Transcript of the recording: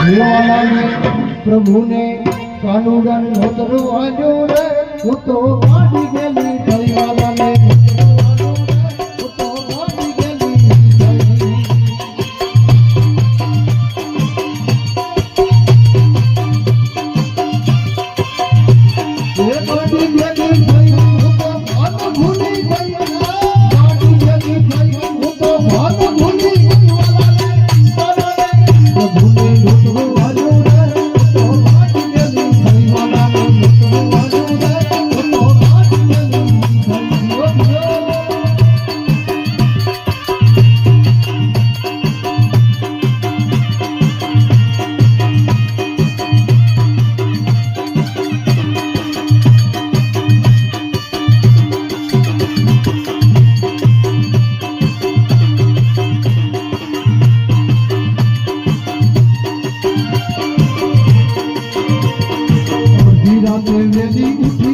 प्रभु ने कानून नोतरो आजो रे वो तो पाड़ी गेली दईवाला ने वो तो पाड़ी गेली ये पाड़ी गेली दई वो तो भात भूली गई पाड़ी गेली दई वो तो भात भूली गई वाला ने प्रभु ने नोतरो आजो रे वो तो पाड़ी गेली दईवाला ने नोतरो आजो रे वो तो पाड़ी गेली वेली उठी